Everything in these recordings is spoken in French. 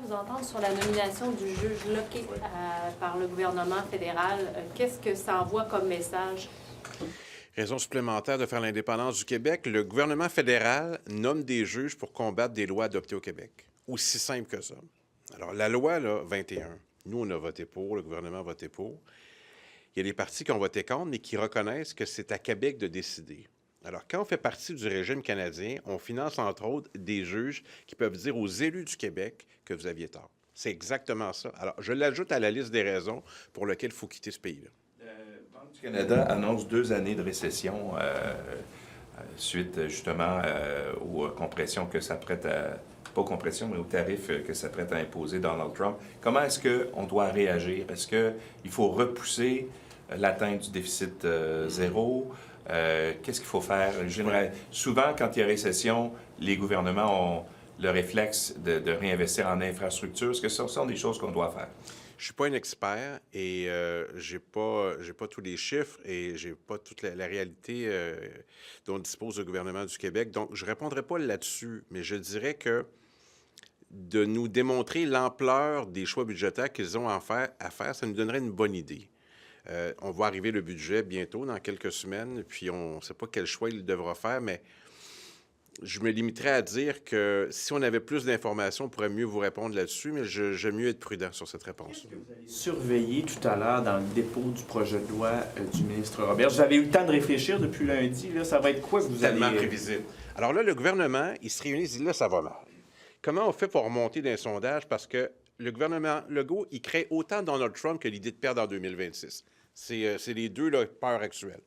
vous entendre sur la nomination du juge Loquet par le gouvernement fédéral. Qu'est-ce que ça envoie comme message? Raison supplémentaire de faire l'indépendance du Québec, le gouvernement fédéral nomme des juges pour combattre des lois adoptées au Québec. Aussi simple que ça. Alors, la loi, là, 21, nous, on a voté pour, le gouvernement a voté pour. Il y a des partis qui ont voté contre, mais qui reconnaissent que c'est à Québec de décider. Alors, quand on fait partie du régime canadien, on finance, entre autres, des juges qui peuvent dire aux élus du Québec que vous aviez tort. C'est exactement ça. Alors, je l'ajoute à la liste des raisons pour lesquelles il faut quitter ce pays-là. La Banque du Canada annonce 2 années de récession suite justement aux compressions que s'apprête à... Pas aux compressions, mais aux tarifs que s'apprête à imposer Donald Trump. Comment est-ce qu'on doit réagir? Est-ce qu'il faut repousser l'atteinte du déficit zéro? Qu'est-ce qu'il faut faire? Souvent, quand il y a récession, les gouvernements ont le réflexe de réinvestir en infrastructure. Est-ce que ce sont des choses qu'on doit faire? Je suis pas un expert et j'ai pas tous les chiffres et j'ai pas toute la réalité dont dispose le gouvernement du Québec. Donc, je répondrai pas là-dessus, mais je dirais que de nous démontrer l'ampleur des choix budgétaires qu'ils ont à faire, ça nous donnerait une bonne idée. On va arriver le budget bientôt, dans quelques semaines, puis on ne sait pas quel choix il devra faire, mais je me limiterais à dire que si on avait plus d'informations, on pourrait mieux vous répondre là-dessus, mais j'aime mieux être prudent sur cette réponse. Qu'est-ce que vous allez surveiller tout à l'heure dans le dépôt du projet de loi du ministre Robert? Vous avez eu le temps de réfléchir depuis lundi, là, ça va être quoi que vous allez... Tellement prévisible. Alors là, le gouvernement, il se réunit, il dit là, ça va mal. Comment on fait pour remonter d'un sondage? Parce que le gouvernement Legault, il crée autant Donald Trump que l'idée de perdre en 2026. C'est les deux là, peurs actuelles.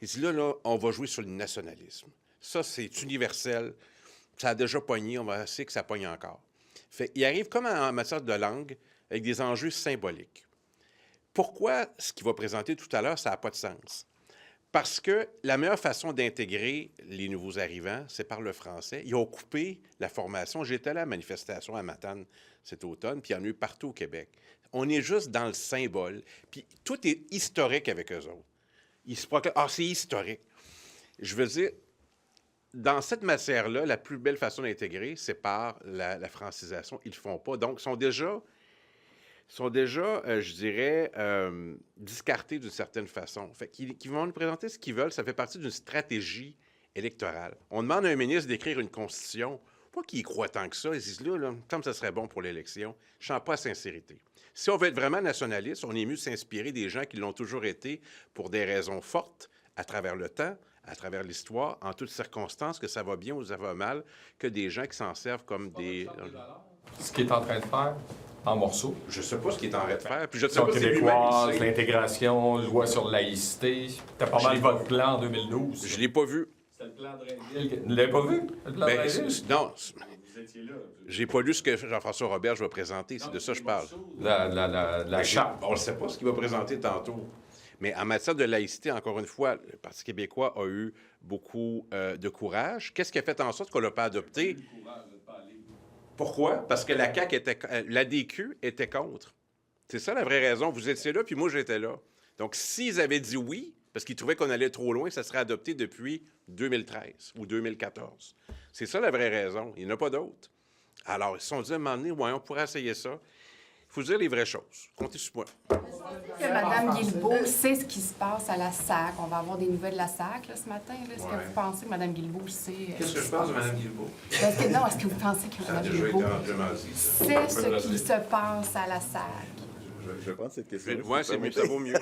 Il dit là, on va jouer sur le nationalisme. Ça, c'est universel. Ça a déjà pogné, on va essayer que ça pogne encore. Fait, il arrive comme en matière de langue, avec des enjeux symboliques. Pourquoi ce qu'il va présenter tout à l'heure, ça n'a pas de sens? Parce que la meilleure façon d'intégrer les nouveaux arrivants, c'est par le français. Ils ont coupé la formation. J'étais à la manifestation à Matane cet automne, puis il y en a eu partout au Québec. On est juste dans le symbole, puis tout est historique avec eux autres. Ils se proclament « Ah, c'est historique ». Je veux dire, dans cette matière-là, la plus belle façon d'intégrer, c'est par la francisation. Ils ne le font pas. Donc, ils sont déjà je dirais, discartés d'une certaine façon. Fait qu'ils vont nous présenter ce qu'ils veulent. Ça fait partie d'une stratégie électorale. On demande à un ministre d'écrire une constitution. Pas qu'il y croit tant que ça. Ils disent, là, il me semble que ça serait bon pour l'élection. Je ne sens pas la sincérité. Si on veut être vraiment nationaliste, on est mieux de s'inspirer des gens qui l'ont toujours été pour des raisons fortes, à travers le temps, à travers l'histoire, en toutes circonstances, que ça va bien ou ça va mal, que des gens qui s'en servent comme des... Ce qu'il est en train de faire en morceaux. Je ne sais pas ce qu'il est en train de faire. Puis je sais L'Union pas si québécoise, lui-même, l'intégration, loi sur la laïcité. C'était pas mal votre plan en 2012. je ne l'ai pas vu. C'était le plan de Drainville. Vous ne l'avez pas vu? Le plan de Drainville? Non. J'ai pas lu ce que Jean-François Robert va présenter. C'est de ça que je parle. La charte. On ne sait pas ce qu'il va présenter tantôt. Mais en matière de laïcité, encore une fois, le Parti québécois a eu beaucoup de courage. Qu'est-ce qui a fait en sorte qu'on ne l'a pas adopté? Pourquoi? Parce que la CAQ l'ADQ était contre. C'est ça la vraie raison. Vous étiez là, puis moi, j'étais là. Donc, s'ils avaient dit oui, parce qu'ils trouvaient qu'on allait trop loin, ça serait adopté depuis 2013 ou 2014. C'est ça la vraie raison. Il n'y en a pas d'autre. Alors, ils se sont dit à un moment donné, ouais, on pourrait essayer ça. Il faut dire les vraies choses. Comptez sur moi. Que Mme Guilbeault sait ce qui se passe à la SAC. On va avoir des nouvelles de la SAC là, ce matin. Est-ce que vous pensez que Mme Guilbeault sait... Qu'est-ce que je pense de Mme Guilbeault? Est-ce que vous pensez que Ça a Mme déjà été Guilbeault amplement dit, ça. sait ce qui se passe à la SAC? Je pense cette question. Oui, c'est mieux, ça vaut mieux.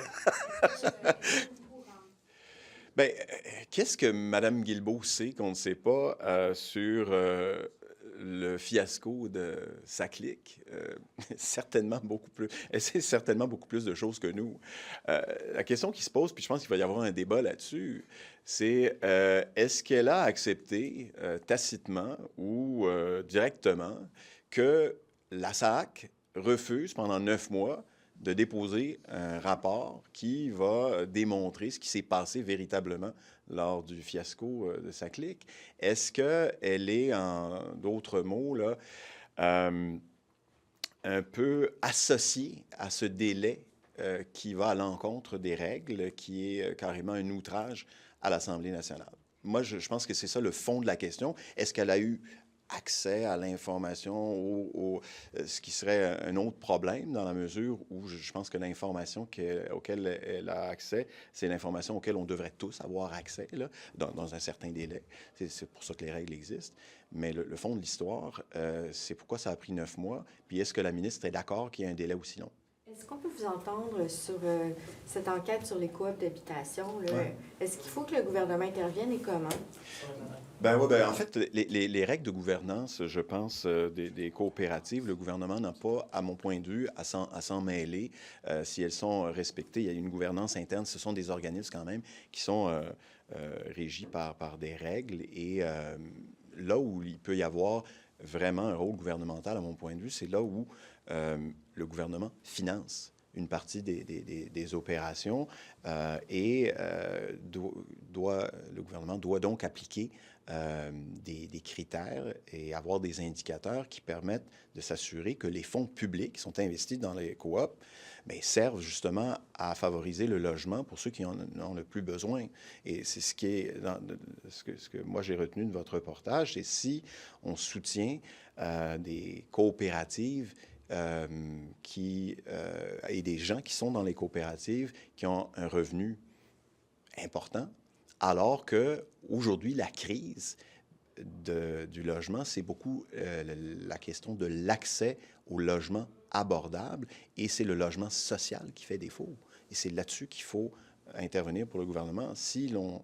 Bien, qu'est-ce que Mme Guilbeault sait qu'on ne sait pas sur le fiasco de sa clique? Certainement beaucoup plus. Elle sait certainement beaucoup plus de choses que nous. La question qui se pose, puis je pense qu'il va y avoir un débat là-dessus, c'est est-ce qu'elle a accepté tacitement ou directement que la SAC refuse pendant 9 mois de déposer un rapport qui va démontrer ce qui s'est passé véritablement lors du fiasco de sa clique? Est-ce qu'elle est, en d'autres mots, là, un peu associée à ce délai qui va à l'encontre des règles, qui est carrément un outrage à l'Assemblée nationale? Moi, je pense que c'est ça le fond de la question. Est-ce qu'elle a eu accès à l'information, ce qui serait un autre problème dans la mesure où je pense que l'information auquel elle a accès, c'est l'information auquel on devrait tous avoir accès là, dans un certain délai. C'est pour ça que les règles existent. Mais le fond de l'histoire, c'est pourquoi ça a pris 9 mois. Puis est-ce que la ministre est d'accord qu'il y ait un délai aussi long? Est-ce qu'on peut vous entendre sur cette enquête sur les coops d'habitation? Ouais. Est-ce qu'il faut que le gouvernement intervienne et comment? En fait, les règles de gouvernance, je pense, des coopératives, le gouvernement n'a pas, à mon point de vue, à s'en mêler si elles sont respectées. Il y a une gouvernance interne. Ce sont des organismes quand même qui sont régis par des règles. Et là où il peut y avoir vraiment un rôle gouvernemental, à mon point de vue, c'est là où le gouvernement finance une partie des opérations et le gouvernement doit donc appliquer des critères et avoir des indicateurs qui permettent de s'assurer que les fonds publics qui sont investis dans les coops servent justement à favoriser le logement pour ceux qui en ont le plus besoin. Et c'est ce que moi j'ai retenu de votre reportage, c'est si on soutient des coopératives et des gens qui sont dans les coopératives qui ont un revenu important, alors qu'aujourd'hui, la crise du logement, c'est beaucoup la question de l'accès au logement abordable, et c'est le logement social qui fait défaut. Et c'est là-dessus qu'il faut intervenir pour le gouvernement. Si l'on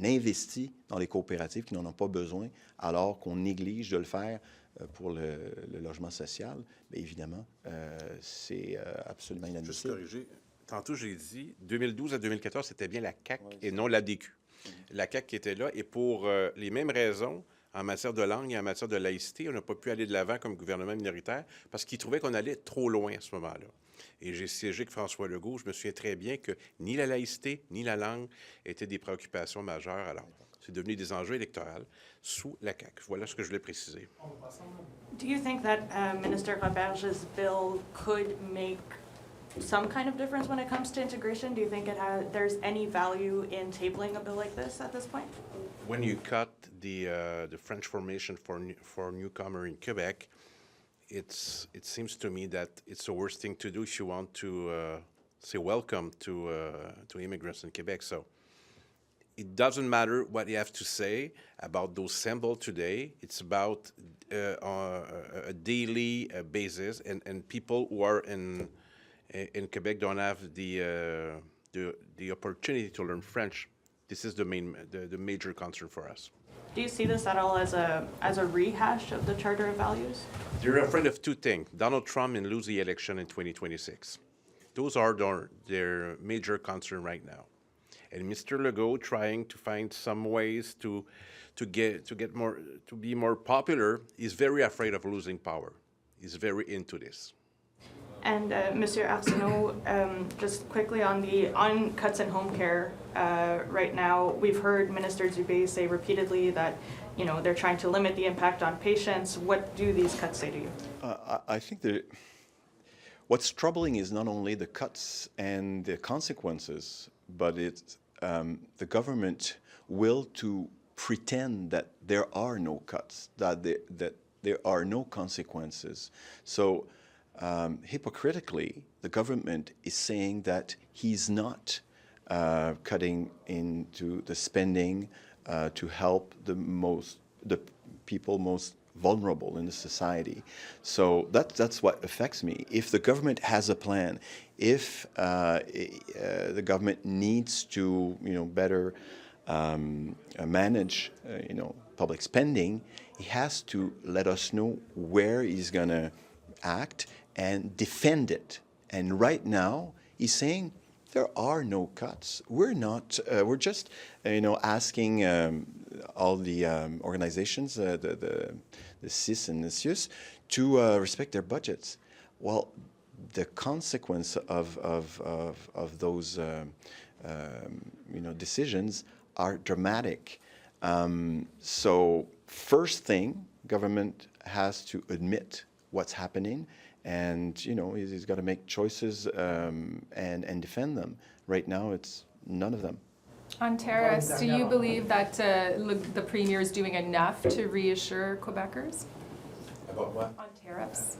investit dans les coopératives qui n'en ont pas besoin, alors qu'on néglige de le faire pour le logement social, bien évidemment, c'est absolument inadmissible. Juste corriger. Tantôt, j'ai dit, 2012 à 2014, c'était bien la CAQ et non l'ADQ. La CAQ qui était là, et pour les mêmes raisons, en matière de langue et en matière de laïcité, on n'a pas pu aller de l'avant comme gouvernement minoritaire parce qu'ils trouvaient qu'on allait trop loin à ce moment-là. Et j'ai siégé avec François Legault. Je me souviens très bien que ni la laïcité ni la langue étaient des préoccupations majeures. Alors, c'est devenu des enjeux électoraux sous la CAQ. Voilà ce que je voulais préciser. Do you think that Minister Roberge's bill could make some kind of difference when it comes to integration? Do you think there's any value in tabling a bill like this at this point? When you cut the French formation for newcomer in Quebec, it seems to me that it's the worst thing to do if you want to say welcome to immigrants in Quebec. So it doesn't matter what you have to say about those symbols today. It's about a daily basis, and people who are in Quebec don't have the opportunity to learn French. This is the major concern for us. Do you see this at all as a rehash of the Charter of Values? They're afraid of two things: Donald Trump and lose the election in 2026. Those are their major concern right now. And Mr. Legault trying to find some ways to be more popular is very afraid of losing power. He's very into this. And Monsieur Arsenault, just quickly on cuts in home care right now, we've heard Minister Dubé say repeatedly that, they're trying to limit the impact on patients. What do these cuts say to you? I think that what's troubling is not only the cuts and the consequences, but it's the government will to pretend that there are no cuts, that there are no consequences. So hypocritically, the government is saying that he's not cutting into the spending to help the people most vulnerable in the society. So that's what affects me. If the government has a plan, if the government needs to better manage public spending, he has to let us know where he's going to act and defend it. And right now, he's saying there are no cuts. We're not. We're just, asking all the organizations, the CIS and the CIUS, to respect their budgets. Well, the consequence of those, decisions are dramatic. So, first thing, government has to admit what's happening. And, he's got to make choices and defend them. Right now, it's none of them. On tariffs, do you believe that the Premier is doing enough to reassure Quebecers About what? on tariffs?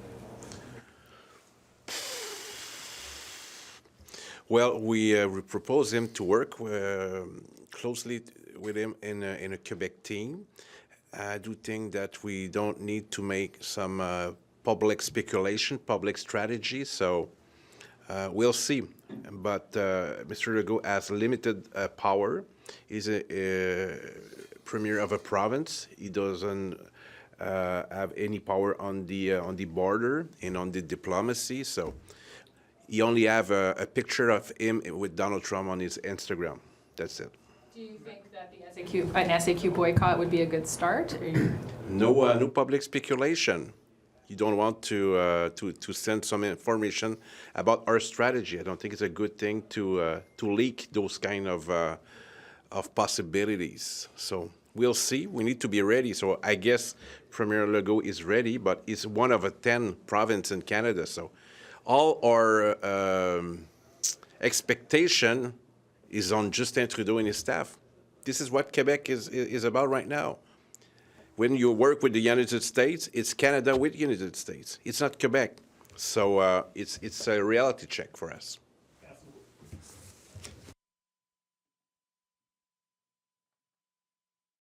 Well, we propose him to work closely with him in a Quebec team. I do think that we don't need to make some public speculation, public strategy, so we'll see. But Mr. Legault has limited power. He's a premier of a province. He doesn't have any power on the border and on the diplomacy, so he only have a picture of him with Donald Trump on his Instagram. That's it. Do you think that an SAQ boycott would be a good start? No public speculation. You don't want to send some information about our strategy. I don't think it's a good thing to leak those kind of possibilities. So we'll see. We need to be ready. So I guess Premier Legault is ready, but he's one of 10 provinces in Canada. So all our expectation is on Justin Trudeau and his staff. This is what Quebec is about right now. When you work with the United States, it's Canada with the United States. It's not Quebec. So it's a reality check for us.